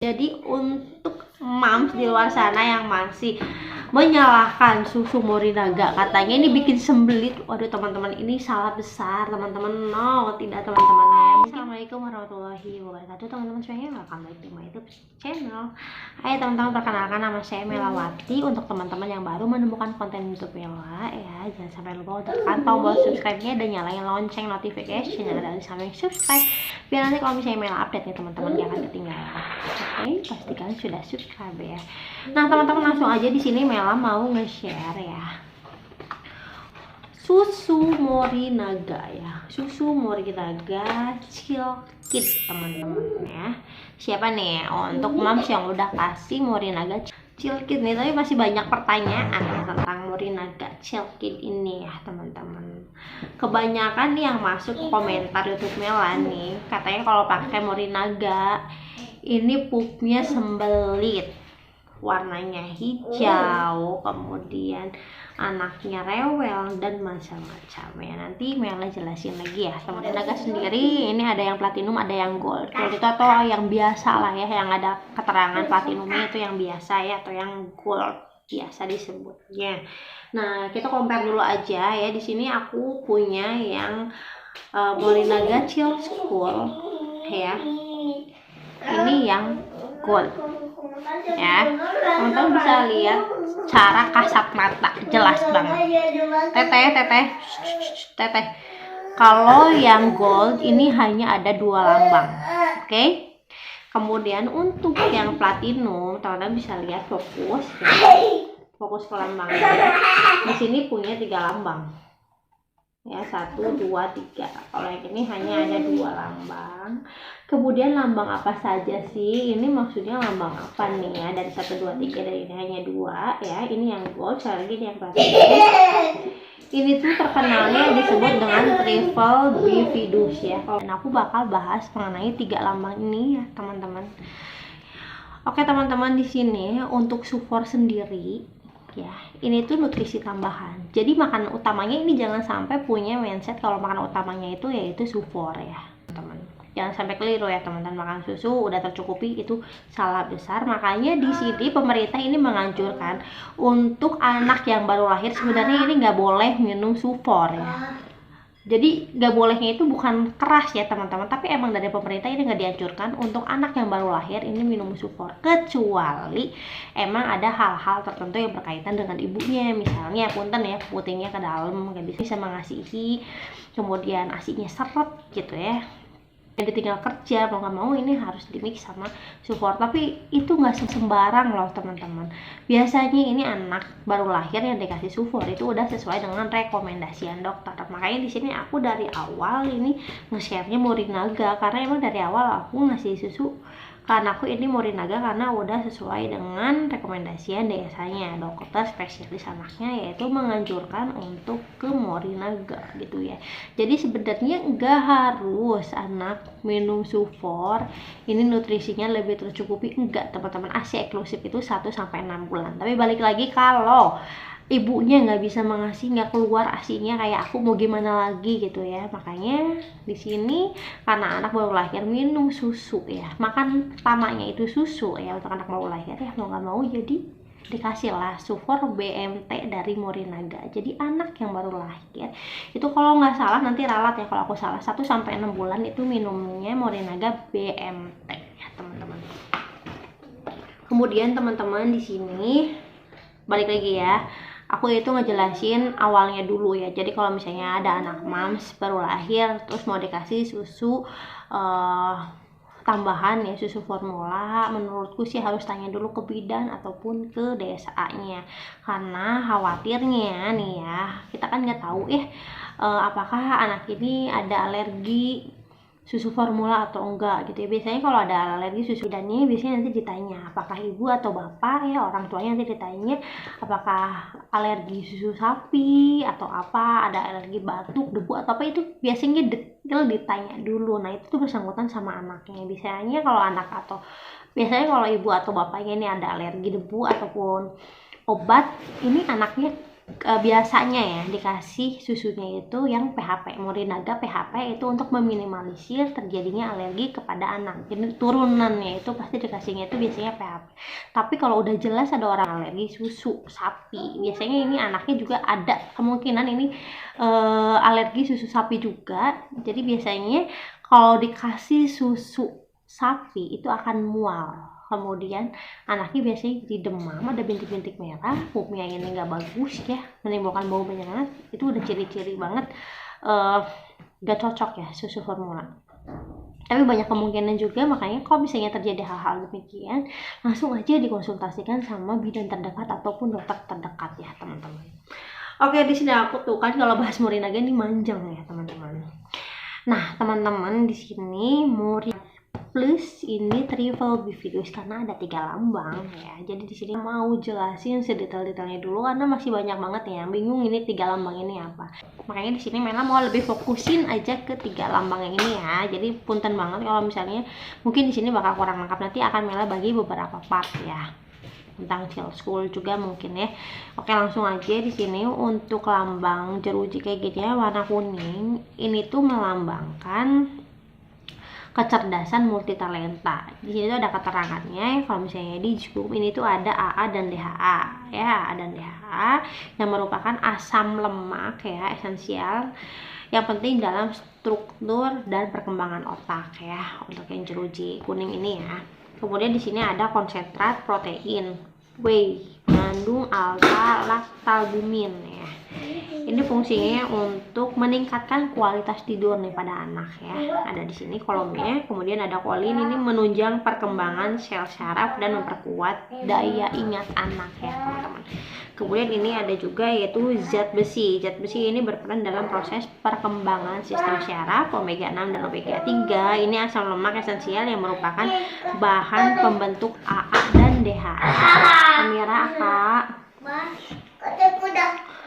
Jadi untuk moms di luar sana yang masih menyalahkan susu Morinaga, katanya ini bikin sembelit. Waduh teman-teman, ini salah besar teman-teman. No, tidak teman-teman ya. Assalamualaikum warahmatullahi wabarakatuh teman-teman semuanya. Welcome back to my YouTube channel. Hai teman-teman, perkenalkan nama saya Melawati. Untuk teman-teman yang baru menemukan konten YouTube Mela ya, jangan sampai lupa untuk tekan tombol subscribe-nya dan nyalain lonceng notification yang ada di samping subscribe, biar nanti kalau misalnya Mela update nih teman-teman gak akan ketinggalan. Oke, pastikan sudah subscribe ya. Nah teman-teman, langsung aja di sini Mela mau nge-share ya susu Morinaga ya, susu Morinaga Chilkit teman-teman ya. Siapa nih untuk moms yang udah kasih Morinaga Chilkit nih, tapi masih banyak pertanyaan ya tentang Morinaga Chilkit ini ya teman-teman. Kebanyakan nih yang masuk komentar YouTube Mela nih, katanya kalau pakai Morinaga ini pupnya sembelit, warnanya hijau, kemudian anaknya rewel dan macam-macam ya. Nanti Mela jelasin lagi ya. Morinaga sendiri ini ada yang platinum, ada yang gold. Gold itu atau yang biasa lah ya, yang ada keterangan platinumnya itu yang biasa ya, atau yang gold biasa disebutnya. Nah kita compare dulu aja ya. Di sini aku punya yang Morinaga Chill School ya. Ini yang gold ya, teman-teman bisa lihat cara kasat mata jelas banget. Teteh kalau yang gold ini hanya ada 2 lambang, oke? Kemudian untuk yang platinum teman-teman bisa lihat fokus ya. Fokus ke lambangnya di sini punya 3 lambang ya, 1, 2, 3. Kalau yang ini hanya ada 2 lambang. Kemudian lambang apa saja sih? Ini maksudnya lambang apa nih ya? Dari 1, 2, 3, dari ini hanya 2 ya. Ini yang gold, sekali lagi yang platinum. Ini tuh terkenalnya disebut dengan triple bifidus ya. Dan aku bakal bahas mengenai 3 lambang ini ya teman-teman. Oke teman-teman, di sini untuk sufor sendiri ya, ini tuh nutrisi tambahan. Jadi makanan utamanya ini jangan sampai punya mindset kalau makanan utamanya itu yaitu sufor ya teman. Jangan sampai keliru ya teman-teman, makan susu udah tercukupi, itu salah besar. Makanya di sini pemerintah ini menganjurkan untuk anak yang baru lahir sebenarnya ini nggak boleh minum sufor ya. Jadi nggak bolehnya itu bukan keras ya teman-teman, tapi emang dari pemerintah ini nggak dianjurkan untuk anak yang baru lahir ini minum sufor, kecuali emang ada hal-hal tertentu yang berkaitan dengan ibunya. Misalnya punten ya, putingnya ke dalam nggak bisa mengasihi, kemudian asinya seret gitu ya, yang ditinggal kerja mau nggak mau ini harus dimix sama sufor. Tapi itu nggak sembarang loh teman-teman. Biasanya ini anak baru lahir yang dikasih sufor itu udah sesuai dengan rekomendasian dokter. Makanya di sini aku dari awal ini nge-share-nya Morinaga, karena emang dari awal aku ngasih susu karena aku ini Morinaga karena udah sesuai dengan rekomendasian biasanya dokter spesialis anaknya, yaitu menganjurkan untuk ke Morinaga gitu ya. Jadi sebenarnya nggak harus anak minum sufor ini nutrisinya lebih tercukupi, enggak teman-teman. ASI eksklusif itu 1-6 bulan. Tapi balik lagi, kalau ibunya nggak bisa mengasih, nggak keluar asinya kayak aku, mau gimana lagi gitu ya. Makanya di sini karena anak baru lahir minum susu ya, makan utamanya itu susu ya untuk anak baru lahir ya, mau nggak mau jadi dikasih lah sufor BMT dari Morinaga. Jadi anak yang baru lahir itu kalau nggak salah, nanti ralat ya kalau aku salah, 1-6 bulan itu minumnya Morinaga BMT ya teman-teman. Kemudian teman-teman di sini balik lagi ya, aku itu ngejelasin awalnya dulu ya. Jadi kalau misalnya ada anak moms baru lahir terus mau dikasih susu tambahan ya, susu formula, menurutku sih harus tanya dulu ke bidan ataupun ke DSA-nya, karena khawatirnya nih ya, kita kan nggak tahu apakah anak ini ada alergi susu formula atau enggak gitu ya. Biasanya kalau ada alergi susu, bidannya biasanya nanti ditanya apakah ibu atau bapak ya, orang tuanya nanti ditanya apakah alergi susu sapi atau apa, ada alergi batuk, debu atau apa, itu biasanya detail ditanya dulu. Nah itu tuh bersangkutan sama anaknya. Biasanya kalau ibu atau bapaknya ini ada alergi debu ataupun obat, ini anaknya biasanya ya dikasih susunya itu yang PHP, Morinaga PHP, itu untuk meminimalisir terjadinya alergi kepada anak. Jadi turunannya itu pasti dikasihnya itu biasanya PHP. Tapi kalau udah jelas ada orang alergi susu sapi, biasanya ini anaknya juga ada kemungkinan ini alergi susu sapi juga. Jadi biasanya kalau dikasih susu sapi itu akan mual. Kemudian anaknya biasanya jadi demam, ada bintik-bintik merah, pupnya ini nggak bagus ya, menimbulkan bau menyengat. Itu udah ciri-ciri banget gak cocok ya susu formula. Tapi banyak kemungkinan juga, makanya kalau misalnya terjadi hal-hal demikian, langsung aja dikonsultasikan sama bidan terdekat ataupun dokter terdekat ya teman-teman. Oke, di sini aku tuh kan kalau bahas Morinaga ini manjang ya teman-teman. Nah teman-teman, di sini Plus ini triple bifidus karena ada 3 lambang ya. Jadi di sini mau jelasin sedetail-detailnya dulu karena masih banyak banget ya yang bingung ini 3 lambang ini apa. Makanya di sini Mela mau lebih fokusin aja ke 3 lambang yang ini ya. Jadi punten banget kalau misalnya mungkin di sini bakal kurang lengkap, nanti akan Mela bagi beberapa part ya. Tentang child school juga mungkin ya. Oke, langsung aja di sini untuk lambang jeruji kayak gitu ya, warna kuning. Ini tuh melambangkan kecerdasan multitalenta. Di sini tuh ada keterangannya kalau misalnya di scoop ini tuh ada AA dan DHA ya, A dan DHA yang merupakan asam lemak ya esensial yang penting dalam struktur dan perkembangan otak ya untuk yang jeruji kuning ini ya. Kemudian di sini ada konsentrat protein whey mengandung alfa lactalbumin ya. Ini fungsinya untuk meningkatkan kualitas tidur nih pada anak ya. Ada di sini kolomnya. Kemudian ada kolin, ini menunjang perkembangan sel saraf dan memperkuat daya ingat anak ya teman-teman. Kemudian ini ada juga yaitu zat besi. Zat besi ini berperan dalam proses perkembangan sistem saraf. Omega 6 dan omega 3 ini asam lemak esensial yang merupakan bahan pembentuk AA dan DHA. Kamera Kak.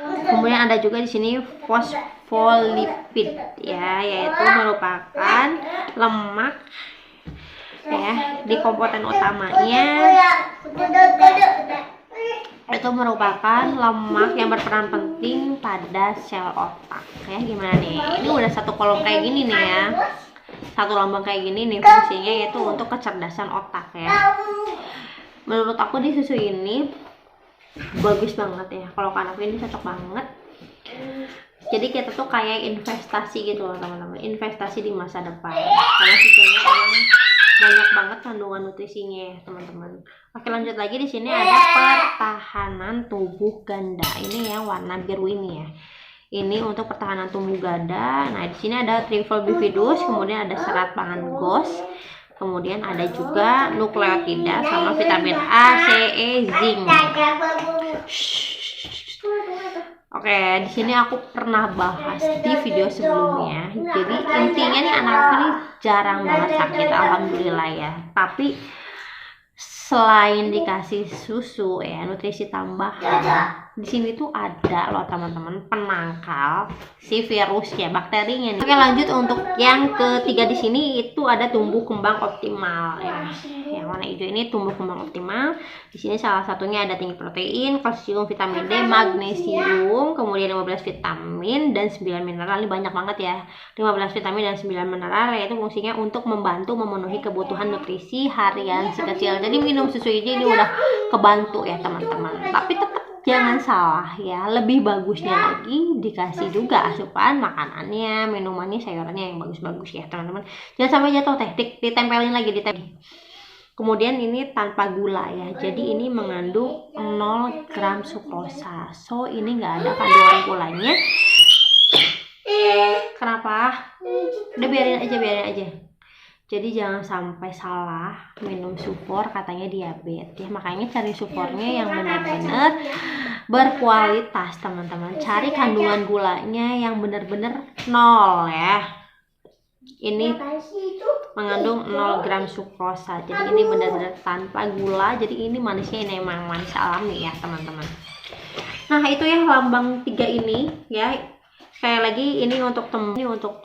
Kemudian ada juga di sini fosfolipid ya, yaitu merupakan lemak ya. Di komponen utamanya itu merupakan lemak yang berperan penting pada sel otak ya. Gimana nih? Ini udah satu kolom kayak gini nih ya. Satu lambang kayak gini nih fungsinya, yaitu untuk kecerdasan otak ya. Menurut aku di susu ini bagus banget ya, kalau anak ini cocok banget. Jadi kita tuh kayak investasi gitu loh teman-teman, investasi di masa depan karena susunya emang banyak banget kandungan nutrisinya ya teman-teman. Oke, lanjut lagi. Di sini ada pertahanan tubuh ganda, ini yang warna biru ini ya. Ini untuk pertahanan tubuh ganda. Nah di sini ada triple bifidus, kemudian ada serat pangan GOS. Kemudian ada juga nukleotida sama vitamin A, C, E, zinc. Oke, di sini aku pernah bahas di video sebelumnya. Jadi intinya nih anak ini jarang banget sakit, alhamdulillah ya. Tapi selain dikasih susu ya, nutrisi tambahan, di sini tuh ada loh teman-teman penangkal si virusnya, bakterinya nih. Oke, lanjut untuk yang ketiga di sini itu ada tumbuh kembang optimal ya. Yang warna hijau ini tumbuh kembang optimal. Di sini salah satunya ada tinggi protein, kalsium, vitamin D, magnesium, kemudian 15 vitamin dan 9 mineral. Ini banyak banget ya. 15 vitamin dan 9 mineral, yaitu fungsinya untuk membantu memenuhi kebutuhan nutrisi harian si kecil. Jadi minum susu ini udah kebantu ya teman-teman. Tapi tetap jangan salah ya, lebih bagusnya lagi dikasih juga asupan makanannya, minumannya, sayurannya yang bagus-bagus ya teman-teman. Jangan sampai jatuh teh, ditempelin lagi di teh. Kemudian ini tanpa gula ya, jadi ini mengandung 0 gram sukrosa. So ini nggak ada kandungan gulanya. Kenapa? Udah biarin aja. Jadi jangan sampai salah minum sufor, katanya diabetes ya. Makanya cari sufornya yang benar-benar berkualitas teman-teman. Cari kandungan gulanya yang benar-benar 0 ya. Ini mengandung 0 gram sukrosa. Jadi ini benar-benar tanpa gula. Jadi ini manisnya ini emang manis alami ya teman-teman. Nah itu ya lambang 3 ini ya. Sekali lagi, ini untuk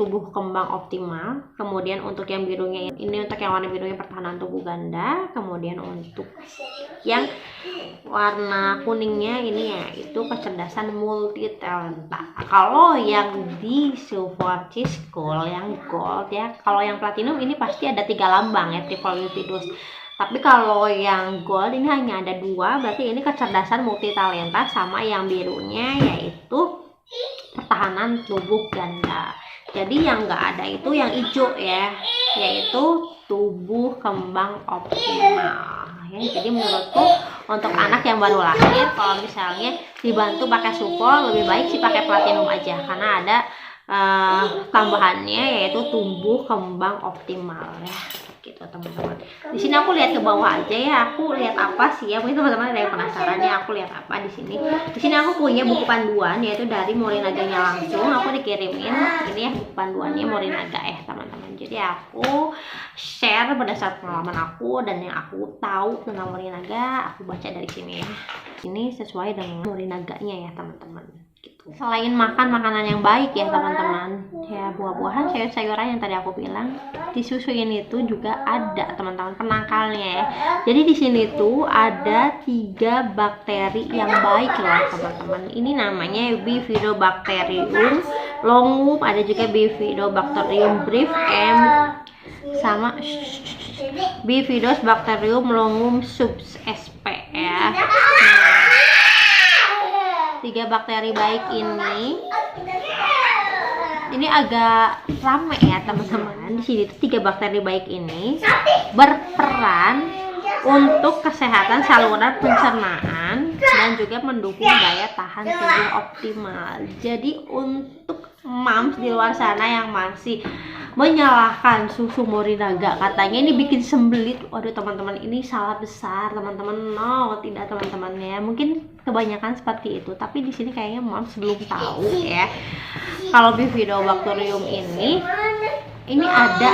tubuh kembang optimal. Kemudian untuk yang birunya ini untuk yang warna birunya pertahanan tubuh ganda. Kemudian untuk yang warna kuningnya ini ya itu kecerdasan multi talenta. Kalau yang di Support School yang gold ya, kalau yang platinum ini pasti ada 3 lambang ya, triple Bifidus. Tapi kalau yang gold ini hanya ada 2, berarti ini kecerdasan multi talenta, sama yang birunya yaitu pertahanan tubuh ganda. Jadi yang nggak ada itu yang hijau ya, yaitu tubuh kembang optimal ya. Jadi menurutku untuk anak yang baru lahir, kalau misalnya dibantu pakai support, lebih baik sih pakai platinum aja, karena ada tambahannya yaitu tubuh kembang optimal ya, gitu teman-teman. Di sini aku lihat ke bawah aja ya, aku lihat apa sih ya, mungkin teman-teman ada yang penasaran ya aku lihat apa di sini. Di sini aku punya buku panduan yaitu dari Morinaganya langsung, aku dikirimin ini ya buku panduannya Morinaga teman-teman. Jadi aku share berdasarkan pengalaman aku dan yang aku tahu tentang Morinaga, aku baca dari sini ya. Ini sesuai dengan Morinaganya ya teman-teman. Selain makan makanan yang baik ya teman-teman ya, buah-buahan, sayur-sayuran yang tadi aku bilang, di susu ini tuh juga ada teman-teman penangkalnya ya. Jadi di sini tuh ada 3 bakteri yang baik loh teman-teman. Ini namanya Bifidobacterium longum, ada juga Bifidobacterium brief M, sama Bifidobacterium longum subs SP ya. 3 bakteri baik ini agak rame ya teman-teman. Di sini tuh 3 bakteri baik ini berperan untuk kesehatan saluran pencernaan dan juga mendukung daya tahan tubuh optimal. Jadi untuk moms di luar sana yang masih menyalahkan susu Morinaga, katanya ini bikin sembelit, waduh teman-teman, ini salah besar teman-teman. No, tidak teman-teman ya, mungkin kebanyakan seperti itu, tapi di sini kayaknya moms belum tahu ya kalau Bifidobacterium ini ada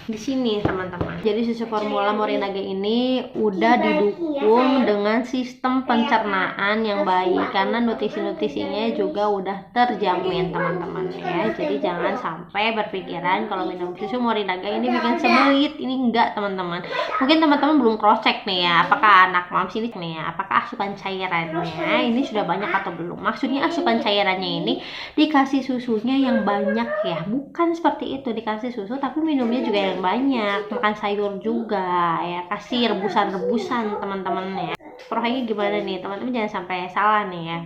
di sini teman-teman. Jadi susu formula Morinaga ini udah didukung dengan sistem pencernaan yang baik, karena nutrisi-nutrisinya juga udah terjamin teman-teman ya. Jadi jangan sampai berpikiran kalau minum susu Morinaga ini bikin sembelit, ini enggak teman-teman. Mungkin teman-teman belum cross check nih ya, apakah anak moms ini nih ya, apakah asupan cairannya ini sudah banyak atau belum. Maksudnya asupan cairannya ini dikasih susunya yang banyak ya, bukan seperti itu dikasih susu tapi minumnya juga yang banyak, makan sayur juga ya, kasih rebusan-rebusan teman-teman ya. Prohenya gimana nih teman-teman, jangan sampai salah nih ya,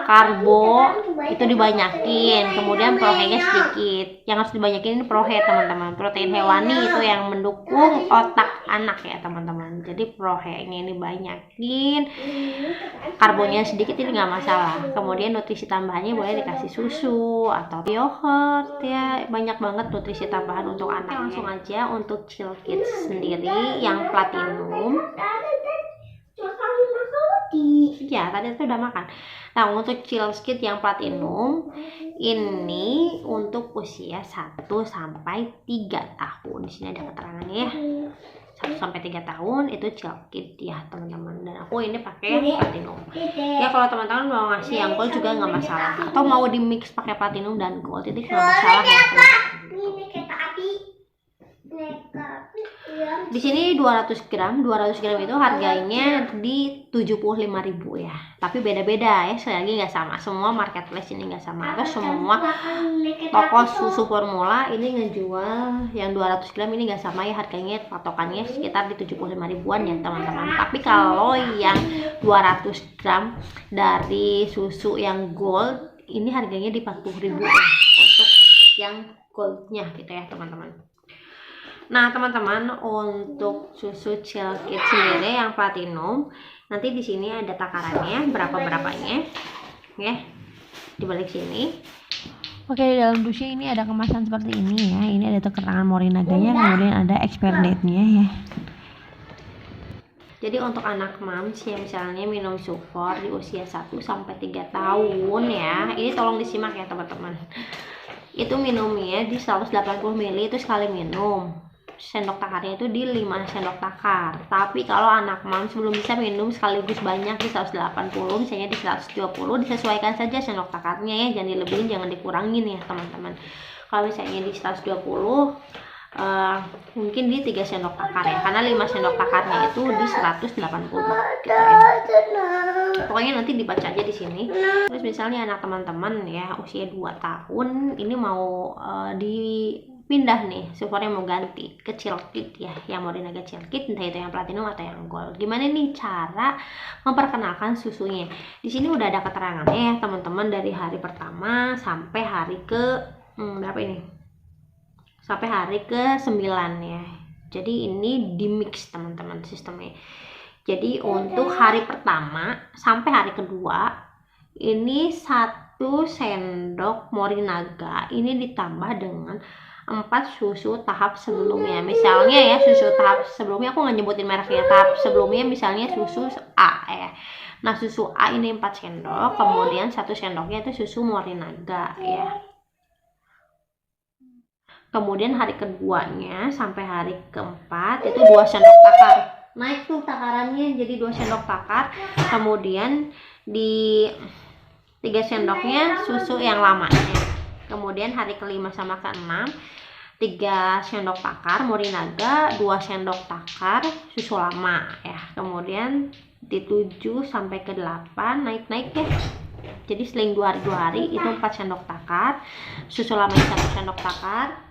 karbo itu dibanyakin, kemudian prohenya sedikit. Yang harus dibanyakin ini prohe teman-teman, protein hewani itu yang mendukung otak anak ya teman-teman. Jadi prohenya ini banyakin, karbonya sedikit ini nggak masalah. Kemudian nutrisi tambahannya boleh dikasih susu atau yogurt ya, banyak banget nutrisi tambahan untuk anak. Langsung aja untuk Chill Kids sendiri yang platinum. Ya, tadi itu udah makan. Nah, untuk Chill Kids yang platinum ini untuk usia 1 sampai 3 tahun. Di sini ada keterangannya ya. 1 sampai 3 tahun itu Chill Kids ya, teman-teman. Dan aku ini pakai platinum. Ya, kalau teman-teman mau ngasih yang gold juga nggak masalah. Atau mau di mix pakai platinum dan gold, itu nggak masalah ya, teman-teman. Di sini 200 gram itu harganya di 75.000 ya. Tapi beda-beda ya, sekali lagi nggak sama. Semua marketplace ini nggak sama. Terus semua toko susu formula ini ngejual yang 200 gram ini nggak sama ya, harganya patokannya sekitar di 75 ribuan ya teman-teman. Tapi kalau yang 200 gram dari susu yang gold ini harganya di 40.000 ya, untuk yang goldnya gitu ya teman-teman. Nah teman-teman, untuk susu Chill Kids sendiri yang platinum, nanti di sini ada takarannya berapanya ya, di balik sini. Oke, di dalam dusnya ini ada kemasan seperti ini ya. Ini ada keterangan Morinaganya, kemudian ada expire date-nya ya. Jadi untuk anak moms yang misalnya minum support di usia 1 sampai 3 tahun ya, ini tolong disimak ya teman-teman. Itu minumnya di 180 ml itu sekali minum. sendok takarnya itu di 5 sendok takar. Tapi kalau anak moms belum bisa minum sekaligus banyak di 180, misalnya di 120, disesuaikan saja sendok takarnya ya, jangan dilebihin, jangan dikurangin ya teman-teman. Kalau misalnya di 120 mungkin di 3 sendok takar ya, karena 5 sendok takarnya itu di 180 gitu ya. Pokoknya nanti dibaca aja di sini. Terus misalnya anak teman-teman ya usia 2 tahun ini mau dipindah nih, sufornya mau ganti ke Chilkit ya, yang Morinaga Chilkit, entah itu yang platinum atau yang gold. Gimana nih cara memperkenalkan susunya? Di sini udah ada keterangannya ya teman-teman, dari hari pertama sampai hari ke berapa ini? Sampai hari ke-9 ya. Jadi ini di mix teman-teman sistemnya. Jadi untuk hari pertama sampai hari kedua ini 1 sendok Morinaga ini ditambah dengan 4 susu tahap sebelumnya. Misalnya ya, susu tahap sebelumnya aku nggak nyebutin mereknya, tahap sebelumnya misalnya susu A ya. Nah susu A ini 4 sendok, kemudian 1 sendoknya itu susu Morinaga ya. Kemudian hari keduanya sampai hari keempat itu 2 sendok takar. Naik tuh takarannya jadi 2 sendok takar. Kemudian di 3 sendoknya susu yang lamanya. Kemudian hari kelima sama ke-6 3 sendok takar Morinaga, 2 sendok takar susu lama ya. Kemudian di 7 sampai ke 8 naik-naik ya. Jadi seling 2 hari itu 4 sendok takar, susu lama 1 sendok takar.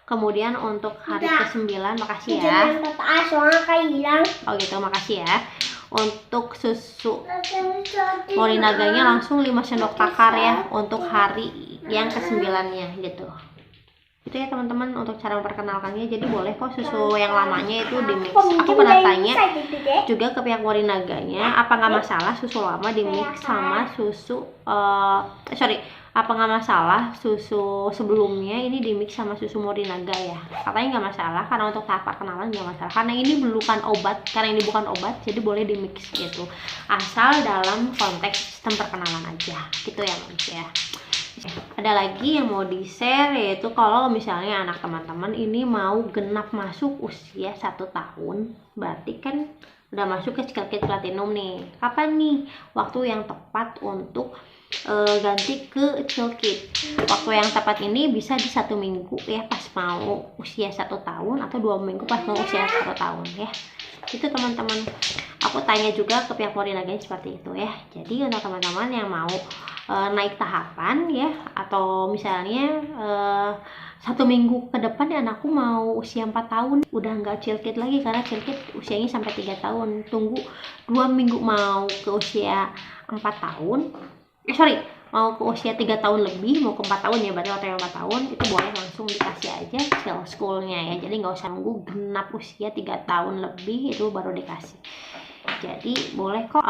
Kemudian untuk hari ke-9, makasih ya. Oh gitu, makasih ya. Untuk susu Morinaganya langsung 5 sendok takar ya untuk hari yang ke-9-nya gitu. Itu ya teman-teman untuk cara memperkenalkannya. Jadi boleh kok susu yang lamanya itu di mix. Aku pernah tanya juga ke pihak Morinaganya, apa nggak masalah susu lama di mix sama susu apa nggak masalah susu sebelumnya ini di mix sama susu Morinaga ya. Katanya nggak masalah, karena untuk tahap perkenalan nggak masalah, karena ini bukan obat, jadi boleh di mix gitu, asal dalam konteks sistem perkenalan aja gitu ya manusia. Ada lagi yang mau di share, yaitu kalau misalnya anak teman-teman ini mau genap masuk usia 1 tahun, berarti kan udah masuk ke Chilkit Platinum nih. Kapan nih waktu yang tepat untuk ganti ke Chilkit? Waktu yang tepat ini bisa di 1 minggu ya, pas mau usia 1 tahun, atau 2 minggu pas mau usia 1 tahun ya. Itu teman-teman, aku tanya juga ke pihak Morinaga seperti itu ya. Jadi untuk teman-teman yang mau naik tahapan ya, atau misalnya 1 minggu ke depan ya anakku mau usia 4 tahun, udah nggak Chilkit lagi karena Chilkit usianya sampai 3 tahun, tunggu 2 minggu mau ke usia 4 tahun, mau ke usia 3 tahun lebih, mau ke 4 tahun ya, berarti waktu yang 4 tahun itu boleh langsung dikasih aja Chill School-nya ya. Jadi nggak usah nunggu genap usia 3 tahun lebih itu baru dikasih. Jadi boleh kok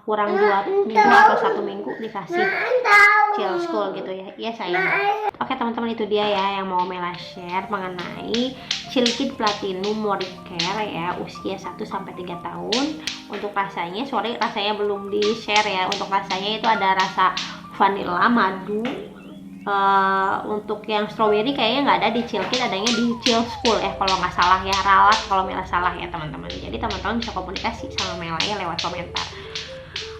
kurang 2 minggu atau 1 minggu dikasih Chill School gitu ya. Iya sayang. Oke teman-teman, itu dia ya yang mau Mela share mengenai Chilkit Platinum Moricare ya, usia 1 sampai 3 tahun. Untuk rasanya, rasanya belum di share ya. Untuk rasanya itu ada rasa vanilla, madu. Untuk yang strawberry kayaknya nggak ada di Chilkit, adanya di Chill School ya kalau nggak salah ya, ralat kalau Mela salah ya teman-teman. Jadi teman-teman bisa komunikasi sama Mela ya lewat komentar.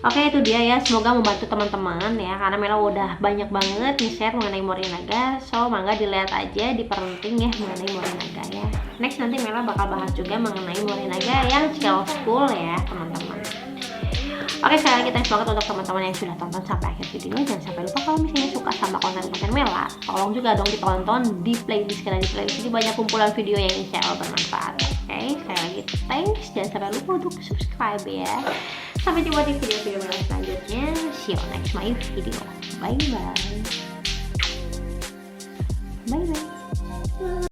Oke, itu dia ya, semoga membantu teman-teman ya, karena Mela udah banyak banget nih-share mengenai Morinaga. So mangga dilihat aja, dipenting ya mengenai Morinaga ya. Next nanti Mela bakal bahas juga mengenai Morinaga yang Chill School ya teman-teman. Oke, sekali lagi thanks banget untuk teman-teman yang sudah tonton sampai akhir videonya. Jangan sampai lupa kalau misalnya suka sama konten-konten Mela, tolong juga dong ditonton di playlist, karena di playlist ini banyak kumpulan video yang insya Allah bermanfaat. Oke, sekali lagi thanks, jangan sampai lupa untuk subscribe ya. Sampai jumpa di video-video Mela selanjutnya. See you next my video. Bye bye. Bye bye.